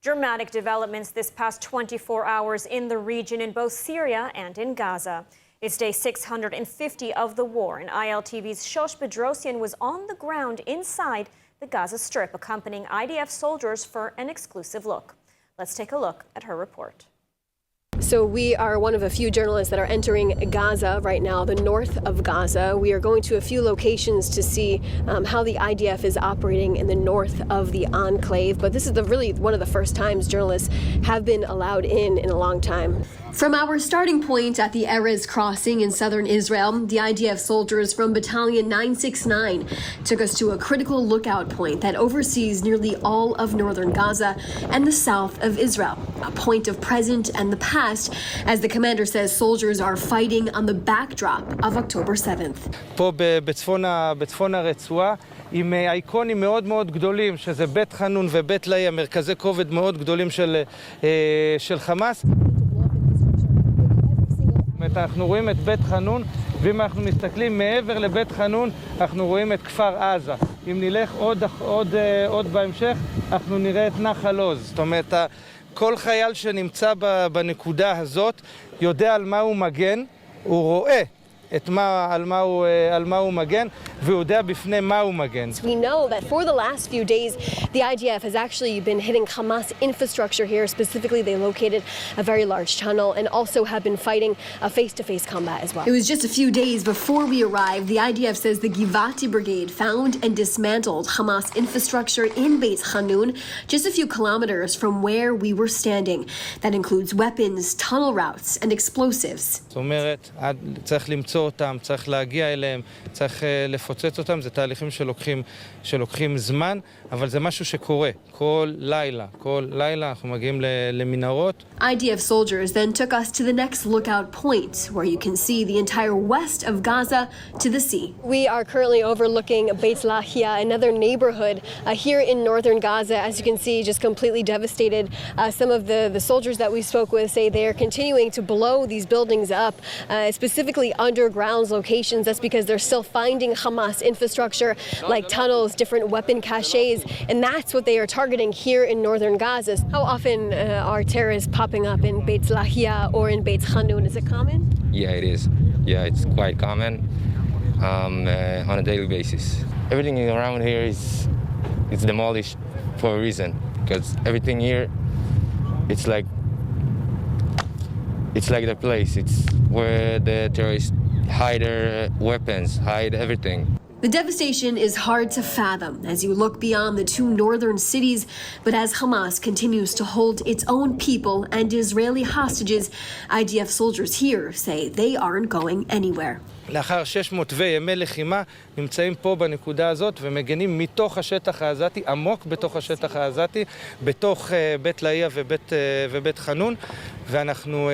Dramatic developments this past 24 hours in the region in both Syria and in Gaza. It's day 650 of the war, and ILTV's Shosh Bedrosian was on the ground inside the Gaza Strip, accompanying IDF soldiers for an exclusive look. Let's take a look at her report. So we are one of a few journalists that are entering Gaza right now, the north of Gaza. We are going to a few locations to see how the IDF is operating in the north of the enclave. But this is really one of the first times journalists have been allowed in a long time. From our starting point at the Erez crossing in southern Israel, the IDF soldiers from Battalion 969 took us to a critical lookout point that oversees nearly all of northern Gaza and the south of Israel, a point of present and the past, as the commander says soldiers are fighting on the backdrop of October 7th. פה בצפון הרצועה עם אייקונים מאוד מאוד גדולים, שזה בית חנון ובית לאי, מרכזי כובד מאוד גדולים של חמאס. אנחנו רואים את בית חנון, ואם אנחנו מסתכלים מעבר לבית חנון, אנחנו רואים את כפר עזה. אם נלך עוד בהמשך, אנחנו נראה את נחל עוז. זאת אומרת, כל חייל שנמצא בנקודה הזאת יודע על מה הוא מגן, הוא רואה על מה הוא מגן, והוא יודע בפני מה הוא מגן. We know that for the last few days, the IDF has actually been hitting Hamas infrastructure here. Specifically, they located a very large tunnel and also have been fighting a face-to-face combat as well. It was just a few days before we arrived. The IDF says the Givati Brigade found and dismantled Hamas infrastructure in Beit Hanun, just a few kilometers from where we were standing. That includes weapons, tunnel routes, and explosives. זאת אומרת, צריך למצוא אותם, צריך להגיע אליהם, צריך לפוצץ אותם. זה תהליכים שלוקחים זמן, אבל זה משהו שקורה כל לילה אנחנו מגיעים למנהרות. IDF soldiers then took us to the next lookout point, where you can see the entire west of Gaza to the sea. We are currently overlooking Beit Lahia, another neighborhood here in northern Gaza. As you can see, just completely devastated. Some of the soldiers that we spoke with say they are continuing to blow these buildings up, specifically underground locations. That's because they're still finding Hamas infrastructure like tunnels, different weapon caches, and that's what they are targeting here in northern Gaza. How often are terrorists popping up in Beit Lahia or in Beit Hanun? Is it common? Yeah, it is. Yeah, it's quite common on a daily basis. Everything around here is demolished for a reason, because everything here, it's like the place. It's where the terrorists hide their weapons, hide everything. The devastation is hard to fathom as you look beyond the two northern cities, but as Hamas continues to hold its own people and Israeli hostages, IDF soldiers here say they aren't going anywhere. לאחר 600 ימי לחימה נמצאים פה בנקודה הזאת ומגנים מתוך השטח העזתי, עמוק בתוך השטח העזתי, בתוך בית לאי ובית חנון, ואנחנו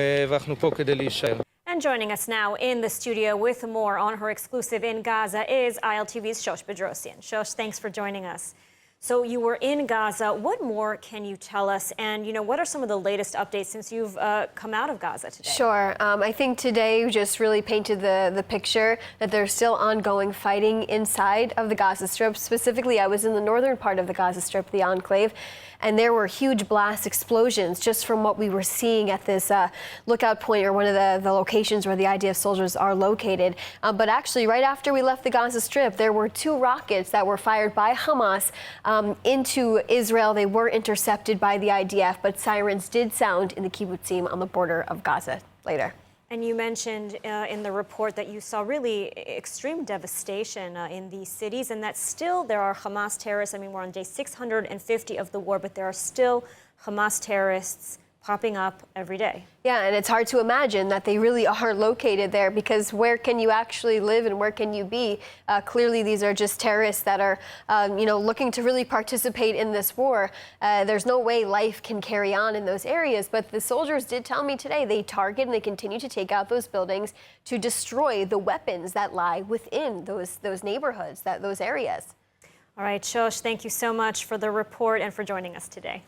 פה כדי להישאר. And joining us now in the studio with more on her exclusive in Gaza is ILTV's Shosh Bedrosian. Shosh, thanks for joining us. So you were in Gaza. What more can you tell us? And, what are some of the latest updates since you've come out of Gaza today? Sure. I think today just really painted the picture that there's still ongoing fighting inside of the Gaza Strip. Specifically, I was in the northern part of the Gaza Strip, the enclave, and there were huge blast explosions just from what we were seeing at this lookout point, or one of the locations where the IDF soldiers are located. But actually, right after we left the Gaza Strip, there were 2 rockets that were fired by Hamas into Israel. They were intercepted by the IDF, but sirens did sound in the kibbutzim on the border of Gaza later. And you mentioned in the report that you saw really extreme devastation in these cities, and that still there are Hamas terrorists. I mean, we're on day 650 of the war, but there are still Hamas terrorists popping up every day. Yeah, and it's hard to imagine that they really are located there, because where can you actually live and where can you be? Clearly, these are just terrorists that are, looking to really participate in this war. There's no way life can carry on in those areas, but the soldiers did tell me today they target and they continue to take out those buildings to destroy the weapons that lie within those neighborhoods, those areas. All right, Shosh, thank you so much for the report and for joining us today.